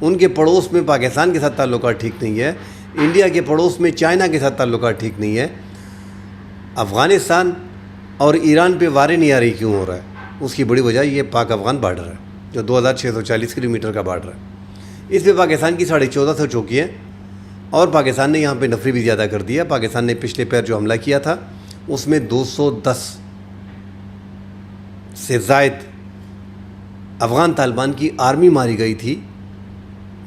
ان کے پڑوس میں پاکستان کے ساتھ تعلقات ٹھیک نہیں ہے، انڈیا کے پڑوس میں چائنا کے ساتھ تعلقات ٹھیک نہیں ہے، افغانستان اور ایران پہ واریں نہیں آ رہی کیوں ہو رہا ہے؟ اس کی بڑی وجہ یہ پاک افغان بارڈر ہے جو 2640 کلومیٹر کا بارڈر ہے۔ اس پہ پاکستان کی 1450 چوکی ہیں اور پاکستان نے یہاں پہ نفری بھی زیادہ کر دیا۔ پاکستان نے پچھلے پیر جو حملہ کیا تھا اس میں 210 سے زائد افغان طالبان کی آرمی ماری گئی تھی،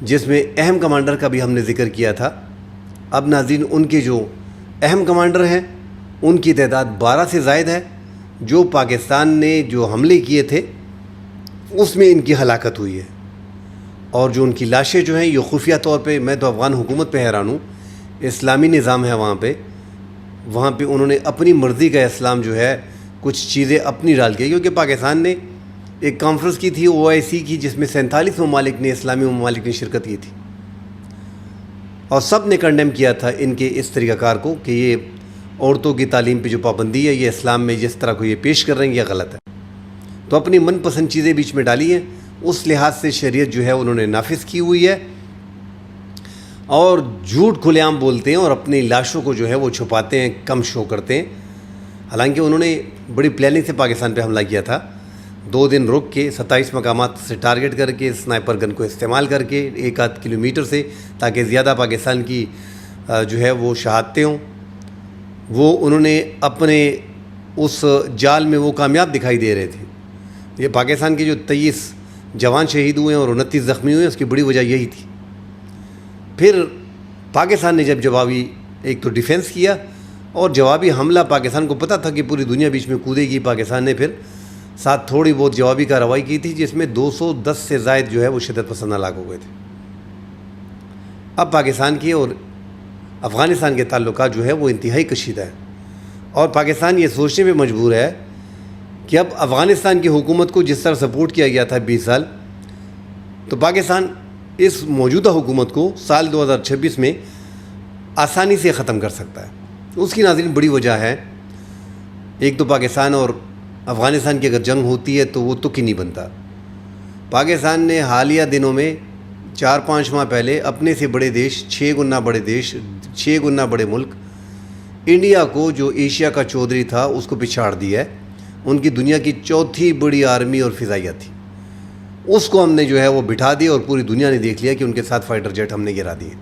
جس میں اہم کمانڈر کا بھی ہم نے ذکر کیا تھا۔ اب ناظرین ان کے جو اہم کمانڈر ہیں ان کی تعداد 12 سے زائد ہے۔ جو پاکستان نے جو حملے کیے تھے اس میں ان کی ہلاکت ہوئی ہے، اور جو ان کی لاشیں جو ہیں یہ خفیہ طور پہ، میں تو افغان حکومت پہ حیران ہوں، اسلامی نظام ہے وہاں پہ انہوں نے اپنی مرضی کا اسلام جو ہے کچھ چیزیں اپنی ڈال کے، کیونکہ پاکستان نے ایک کانفرنس کی تھی OIC کی جس میں 47 ممالک نے، اسلامی ممالک نے شرکت کی تھی، اور سب نے کنڈیم کیا تھا ان کے اس طریقہ کار کو کہ یہ عورتوں کی تعلیم پہ جو پابندی ہے یہ اسلام میں جس طرح کو یہ پیش کر رہے ہیں یہ غلط ہے۔ تو اپنی من پسند چیزیں بیچ میں ڈالی ہیں، اس لحاظ سے شریعت جو ہے انہوں نے نافذ کی ہوئی ہے، اور جھوٹ کھلے عام بولتے ہیں اور اپنی لاشوں کو جو ہے وہ چھپاتے ہیں، کم شو کرتے ہیں۔ حالانکہ انہوں نے بڑی پلاننگ سے پاکستان پہ حملہ کیا تھا، 2 دن رک کے 27 مقامات سے ٹارگٹ کر کے سنائپر گن کو استعمال کر کے 1-8 کلومیٹر سے، تاکہ زیادہ پاکستان کی جو ہے وہ شہادتیں ہوں۔ وہ انہوں نے اپنے اس جال میں وہ کامیاب دکھائی دے رہے تھے۔ یہ پاکستان کے جو 23 جوان شہید ہوئے ہیں اور 29 زخمی ہوئے ہیں، اس کی بڑی وجہ یہی تھی۔ پھر پاکستان نے جب جوابی ایک تو ڈیفنس کیا اور جوابی حملہ، پاکستان کو پتہ تھا کہ پوری دنیا بیچ میں کودے گی، پاکستان نے پھر ساتھ تھوڑی بہت جوابی کارروائی کی تھی جس میں 210 سے زائد جو ہے وہ شدت پسند ہلاک ہو گئے تھے۔ اب پاکستان کی اور افغانستان کے تعلقات جو ہے وہ انتہائی کشیدہ ہے، اور پاکستان یہ سوچنے پہ مجبور ہے کہ اب افغانستان کی حکومت کو جس طرح سپورٹ کیا گیا تھا 20 سال، تو پاکستان اس موجودہ حکومت کو سال 2026 میں آسانی سے ختم کر سکتا ہے۔ اس کی ناظرین بڑی وجہ ہے، ایک تو پاکستان اور افغانستان کی اگر جنگ ہوتی ہے تو وہ تک ہی نہیں بنتا۔ پاکستان نے حالیہ دنوں میں 4-5 ماہ پہلے اپنے سے بڑے دیش، 6 گنا بڑے ملک انڈیا کو، جو ایشیا کا چودھری تھا، اس کو پچھاڑ دیا ہے۔ ان کی دنیا کی 4تھی بڑی آرمی اور فضائیہ تھی، اس کو ہم نے جو ہے وہ بٹھا دیا، اور پوری دنیا نے دیکھ لیا کہ ان کے ساتھ فائٹر جیٹ ہم نے گرا دیے۔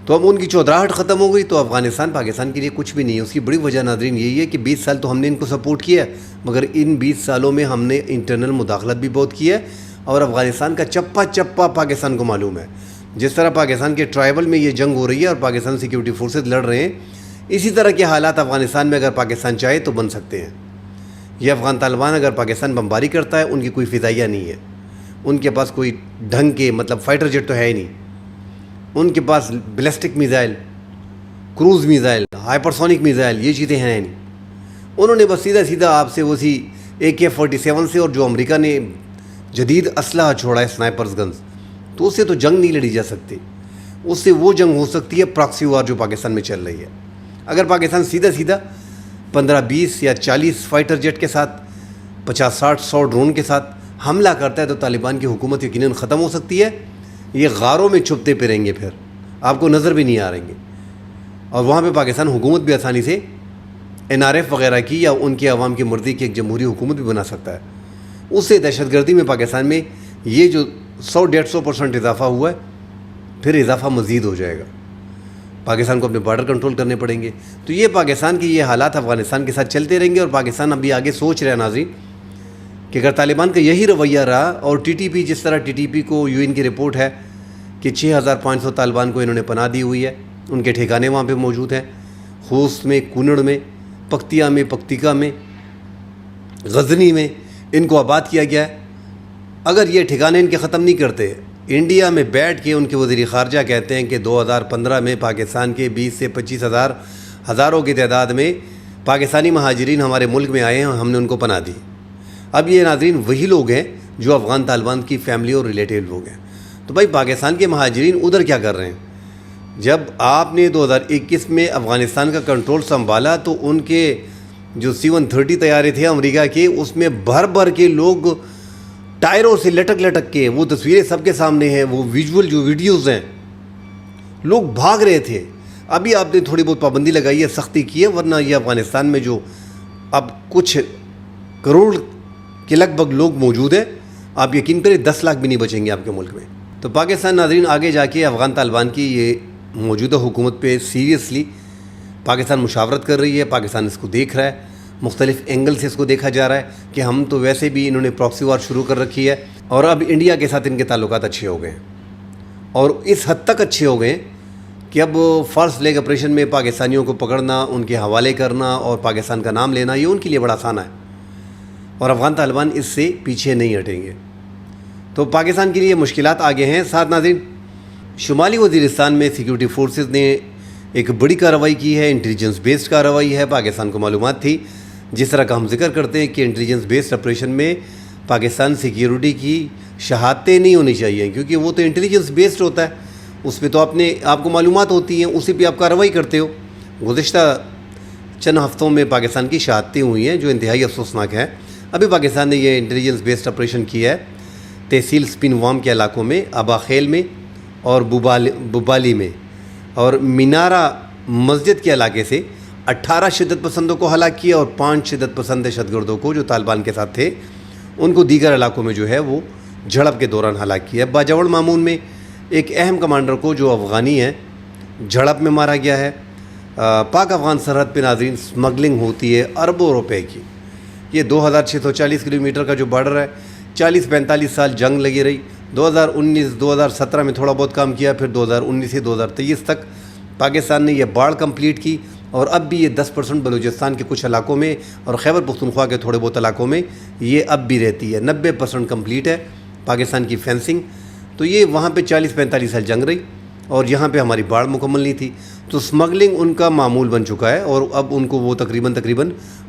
تو اب ان کی چودراہٹ ختم ہو گئی، تو افغانستان پاکستان کے لیے کچھ بھی نہیں ہے۔ اس کی بڑی وجہ ناظرین یہی ہے کہ 20 سال تو ہم نے ان کو سپورٹ کیا ہے، مگر ان 20 سالوں میں ہم نے انٹرنل مداخلت بھی بہت کی ہے، اور افغانستان کا چپا چپا پاکستان کو معلوم ہے۔ جس طرح پاکستان کے ٹرائبل میں یہ جنگ ہو رہی ہے اور پاکستان سیکیورٹی فورسز لڑ رہے ہیں، اسی طرح کے حالات افغانستان میں اگر پاکستان چاہے تو بن سکتے ہیں۔ یہ افغان طالبان اگر پاکستان بمباری کرتا ہے، ان کی کوئی فضائیہ نہیں ہے، ان کے پاس کوئی ڈھنگ کے فائٹر جیٹ تو ہے ہی نہیں، ان کے پاس ballistic missile, cruise missile, hypersonic missile, یہ چیزیں ہیں نہیں۔ انہوں نے بس سیدھا آپ سے وہی AK-47 سے، اور جو امریکہ نے جدید اسلحہ چھوڑا ہے سنائپرز گنز، تو اس سے تو جنگ نہیں لڑی جا سکتی۔ اس سے وہ جنگ ہو سکتی ہے پراکسی وار جو پاکستان میں چل رہی ہے۔ اگر پاکستان سیدھا 15-20 یا 40 فائٹر جیٹ کے ساتھ، 50-60-100 ڈرون کے ساتھ حملہ کرتا ہے تو طالبان کی حکومت یقیناً ختم ہو سکتی ہے۔ یہ غاروں میں چھپتے پھریں گے، پھر آپ کو نظر بھی نہیں آ رہیں گے، اور وہاں پہ پاکستان حکومت بھی آسانی سے NRF وغیرہ کی یا ان کے عوام کی مرضی کی ایک جمہوری حکومت بھی بنا سکتا ہے۔ اس سے دہشت گردی میں پاکستان میں یہ جو 100-150% اضافہ ہوا ہے، پھر اضافہ مزید ہو جائے گا۔ پاکستان کو اپنے بارڈر کنٹرول کرنے پڑیں گے۔ تو یہ پاکستان کی یہ حالات افغانستان کے ساتھ چلتے رہیں گے، اور پاکستان ابھی آگے سوچ رہا ہے ناظرین کہ اگر طالبان کا یہی رویہ رہا، اور TTP جس طرح TTP کو UN کی رپورٹ ہے کہ 6500 طالبان کو انہوں نے پناہ دی ہوئی ہے، ان کے ٹھکانے وہاں پہ موجود ہیں، خوست میں، کنڑ میں، پکتیا میں، پکتیکا میں، غزنی میں، ان کو آباد کیا گیا ہے۔ اگر یہ ٹھکانے ان کے ختم نہیں کرتے، انڈیا میں بیٹھ کے ان کے وزیر خارجہ کہتے ہیں کہ 2015 میں پاکستان کے 20 سے 25 ہزاروں کی تعداد میں پاکستانی مہاجرین ہمارے ملک میں آئے ہیں، ہم نے ان کو پناہ دی۔ اب یہ ناظرین وہی لوگ ہیں جو افغان طالبان کی فیملی اور ریلیٹیو لوگ ہیں۔ تو بھائی پاکستان کے مہاجرین ادھر کیا کر رہے ہیں؟ جب آپ نے 2021 میں افغانستان کا کنٹرول سنبھالا تو ان کے جو C-130 طیارے تھے امریکہ کے، اس میں بھر کے لوگ ٹائروں سے لٹک لٹک کے، وہ تصویریں سب کے سامنے ہیں، وہ ویژول جو ویڈیوز ہیں، لوگ بھاگ رہے تھے۔ ابھی آپ نے تھوڑی بہت پابندی لگائی ہے، سختی کی ہے، ورنہ یہ افغانستان میں جو اب کچھ کروڑ کے لگ بھگ لوگ موجود ہیں، آپ یقین کریں 10 لاکھ بھی نہیں بچیں گے آپ کے ملک میں۔ تو پاکستان ناظرین آگے جا کے افغان طالبان کی یہ موجودہ حکومت پہ سیریسلی پاکستان مشاورت کر رہی ہے، پاکستان اس کو دیکھ رہا ہے، مختلف اینگل سے اس کو دیکھا جا رہا ہے کہ ہم تو ویسے بھی انہوں نے پراکسی وار شروع کر رکھی ہے اور اب انڈیا کے ساتھ ان کے تعلقات اچھے ہو گئے ہیں، اور اس حد تک اچھے ہو گئے ہیں کہ اب فالس فلیگ آپریشن میں پاکستانیوں کو پکڑنا، ان کے حوالے کرنا اور پاکستان کا نام لینا، یہ ان کے لیے بڑا آسان ہے، اور افغان طالبان اس سے پیچھے نہیں ہٹیں گے۔ تو پاکستان کے لیے مشکلات آگے ہیں۔ ساتھ ناظرین، شمالی وزیرستان میں سیکیورٹی فورسز نے ایک بڑی کارروائی کی ہے، انٹیلیجنس بیسڈ کارروائی ہے۔ پاکستان کو معلومات تھی، جس طرح کا ہم ذکر کرتے ہیں کہ انٹیلیجنس بیسڈ آپریشن میں پاکستان سیکیورٹی کی شہادتیں نہیں ہونی چاہیے، کیونکہ وہ تو انٹیلیجنس بیسڈ ہوتا ہے، اس پہ تو آپ کو معلومات ہوتی ہیں، اسی پہ آپ کارروائی کرتے ہو۔ گزشتہ چند ہفتوں میں پاکستان کی شہادتیں ہوئی ہیں جو انتہائی افسوسناک ہیں۔ ابھی پاکستان نے یہ انٹیلیجنس بیسڈ آپریشن کیا ہے تحصیل سپن وام کے علاقوں میں، ابا خیل میں اور بوبالی میں، اور مینارہ مسجد کے علاقے سے 18 شدت پسندوں کو ہلاک کیا، اور 5 شدت پسند دہشت گردوں کو جو طالبان کے ساتھ تھے ان کو دیگر علاقوں میں جو ہے وہ جھڑپ کے دوران ہلاک کیا۔ باجوڑ مامون میں ایک اہم کمانڈر کو جو افغانی ہیں جھڑپ میں مارا گیا ہے۔ پاک افغان سرحد پہ ناظرین سمگلنگ ہوتی ہے اربوں روپے کی۔ یہ 2640 کلومیٹر کا جو بارڈر ہے، 40-45 سال جنگ لگی رہی۔ 2019-2017 میں تھوڑا بہت کام کیا، پھر 2019 سے 2023 تک پاکستان نے یہ باڑ کمپلیٹ کی، اور اب بھی یہ 10% بلوچستان کے کچھ علاقوں میں اور خیبر پختونخوا کے تھوڑے بہت علاقوں میں یہ اب بھی رہتی ہے۔ 90% کمپلیٹ ہے پاکستان کی فینسنگ۔ تو یہ وہاں پہ 40-45 سال جنگ رہی، اور یہاں پہ ہماری باڑ مکمل نہیں تھی، تو سمگلنگ ان کا معمول بن چکا ہے، اور اب ان کو وہ تقریباً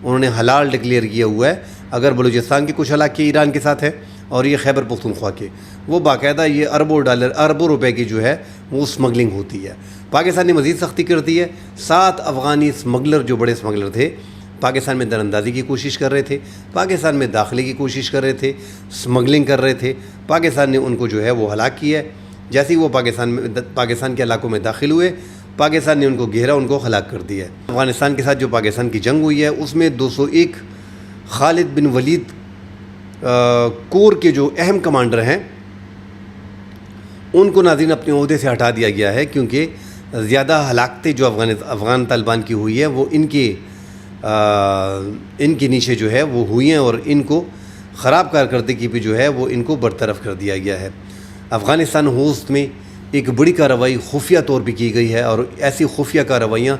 انہوں نے حلال ڈکلیئر کیا ہوا ہے۔ اگر بلوچستان کے کچھ علاقے ایران کے ساتھ ہیں اور یہ خیبر پختونخوا کے، وہ باقاعدہ یہ اربوں روپے کی جو ہے وہ سمگلنگ ہوتی ہے۔ پاکستان نے مزید سختی کر دی ہے۔ 7 افغانی سمگلر جو بڑے سمگلر تھے پاکستان میں در اندازی کی کوشش کر رہے تھے، پاکستان میں داخلے کی کوشش کر رہے تھے، سمگلنگ کر رہے تھے، پاکستان نے ان کو جو ہے وہ ہلاک کیا ہے۔ جیسے ہی وہ پاکستان کے علاقوں میں داخل ہوئے، پاکستان نے ان کو گھیرا، ان کو ہلاک کر دیا ہے۔ افغانستان کے ساتھ جو پاکستان کی جنگ ہوئی ہے اس میں 201 خالد بن ولید کور کے جو اہم کمانڈر ہیں ان کو ناظرین اپنے عہدے سے ہٹا دیا گیا ہے، کیونکہ زیادہ ہلاکتیں جو افغان طالبان کی ہوئی ہے وہ ان کے نیچے جو ہے وہ ہوئی ہیں، اور ان کو خراب کارکردگی پہ جو ہے وہ ان کو برطرف کر دیا گیا ہے۔ افغانستان ہوسٹ میں ایک بڑی کارروائی خفیہ طور پہ کی گئی ہے، اور ایسی خفیہ کارروائیاں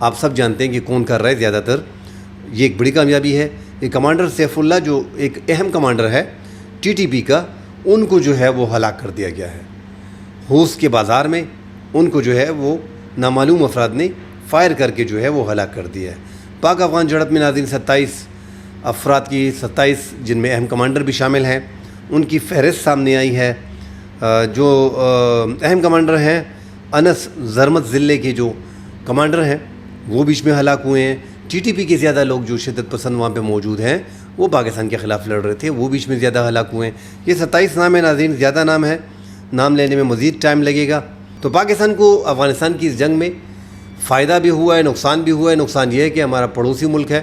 آپ سب جانتے ہیں کہ کون کر رہا ہے زیادہ تر۔ یہ ایک بڑی کامیابی ہے۔ یہ کمانڈر سیف اللہ جو ایک اہم کمانڈر ہے TTP کا، ان کو جو ہے وہ ہلاک کر دیا گیا ہے۔ ہوس کے بازار میں ان کو جو ہے وہ نامعلوم افراد نے فائر کر کے جو ہے وہ ہلاک کر دیا ہے۔ پاک افغان جھڑپ میں ناظرین 27 افراد کی 27 جن میں اہم کمانڈر بھی شامل ہیں ان کی فہرست سامنے آئی ہے۔ جو اہم کمانڈر ہیں انس زرمت ضلع کے جو کمانڈر ہیں وہ بیچ میں ہلاک ہوئے ہیں۔ TTP کے زیادہ لوگ جو شدت پسند وہاں پہ موجود ہیں وہ پاکستان کے خلاف لڑ رہے تھے، وہ بیچ میں زیادہ ہلاک ہوئے ہیں۔ یہ 27 نام ہیں ناظرین، زیادہ نام ہے، نام لینے میں مزید ٹائم لگے گا۔ تو پاکستان کو افغانستان کی اس جنگ میں فائدہ بھی ہوا ہے، نقصان بھی ہوا ہے۔ نقصان یہ ہے کہ ہمارا پڑوسی ملک ہے،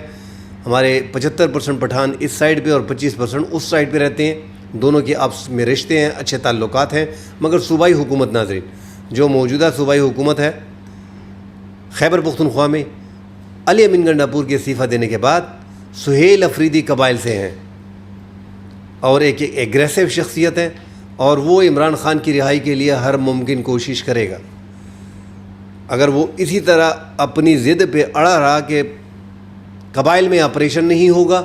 ہمارے 75% پٹھان اس سائڈ پہ اور 25% اس سائڈ پہ رہتے ہیں، دونوں کے آپس میں رشتے ہیں، اچھے تعلقات ہیں، مگر صوبائی حکومت ناظرین جو موجودہ صوبائی حکومت ہے خیبر پختونخوا میں علی امین گنڈاپور کے استعفیٰ دینے کے بعد سہیل افریدی قبائل سے ہیں، اور ایک ایگریسو شخصیت ہے، اور وہ عمران خان کی رہائی کے لیے ہر ممکن کوشش کرے گا۔ اگر وہ اسی طرح اپنی ضد پہ اڑا رہا کہ قبائل میں آپریشن نہیں ہوگا،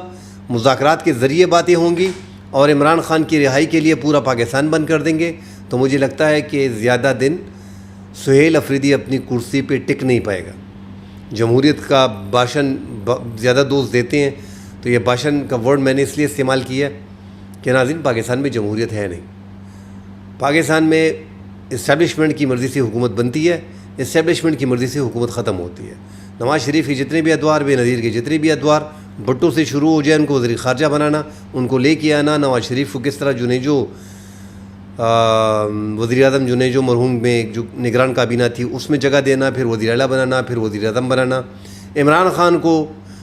مذاکرات کے ذریعے باتیں ہوں گی اور عمران خان کی رہائی کے لیے پورا پاکستان بند کر دیں گے، تو مجھے لگتا ہے کہ زیادہ دن سہیل افریدی اپنی کرسی پہ ٹک نہیں پائے گا۔ جمہوریت کا باشن زیادہ دوست دیتے ہیں، تو یہ باشن کا ورڈ میں نے اس لیے استعمال کیا کہ ناظرین پاکستان میں جمہوریت ہے نہیں۔ پاکستان میں اسٹیبلشمنٹ کی مرضی سے حکومت بنتی ہے، اسٹیبلشمنٹ کی مرضی سے حکومت ختم ہوتی ہے۔ نواز شریف کے جتنے بھی ادوار، بے نظیر کے جتنے بھی ادوار، بھٹو سے شروع ہو جائے ان کو وزیر خارجہ بنانا، ان کو لے کے آنا، نواز شریف کو کس طرح جنیجو وزیر اعظم جنیجو مرحوم میں جو نگران کابینہ تھی اس میں جگہ دینا، پھر وزیر اعلیٰ بنانا، پھر وزیر اعظم بنانا، عمران خان کو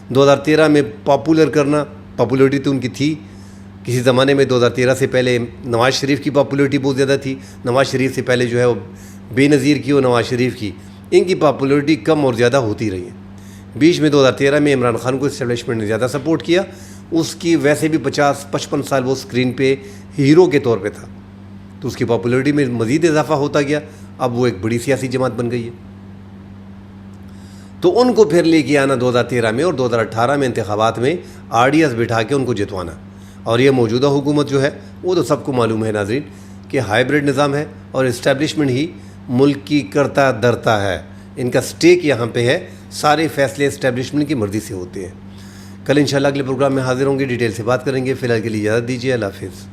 2013 میں پاپولر کرنا، پاپولرٹی تو ان کی تھی کسی زمانے میں، 2013 سے پہلے نواز شریف کی پاپولرٹی بہت زیادہ تھی، نواز شریف سے پہلے جو ہے وہ بے نظیر کی اور نواز شریف کی، ان کی پاپولرٹی کم اور زیادہ ہوتی رہی ہے۔ بیچ میں 2013 میں عمران خان کو اسٹیبلشمنٹ نے زیادہ سپورٹ کیا، اس کی ویسے بھی 50-55 سال وہ اسکرین پہ ہیرو کے طور پہ تھا، تو اس کی پاپولرٹی میں مزید اضافہ ہوتا گیا، اب وہ ایک بڑی سیاسی جماعت بن گئی ہے۔ تو ان کو پھر لے کے آنا 2013 میں اور 2018 میں انتخابات میں RDS بٹھا کے ان کو جتوانا، اور یہ موجودہ حکومت جو ہے وہ تو سب کو معلوم ہے ناظرین کہ ہائیبرڈ نظام ہے اور اسٹیبلشمنٹ ہی ملک کی کرتا درتا ہے، ان کا سٹیک یہاں پہ ہے، سارے فیصلے اسٹیبلشمنٹ کی مرضی سے ہوتے ہیں۔ کل انشاءاللہ اگلے پروگرام میں حاضر ہوں گے، ڈیٹیل سے بات کریں گے، فی الحال کے لیے اجازت دیجیے، اللہ حافظ۔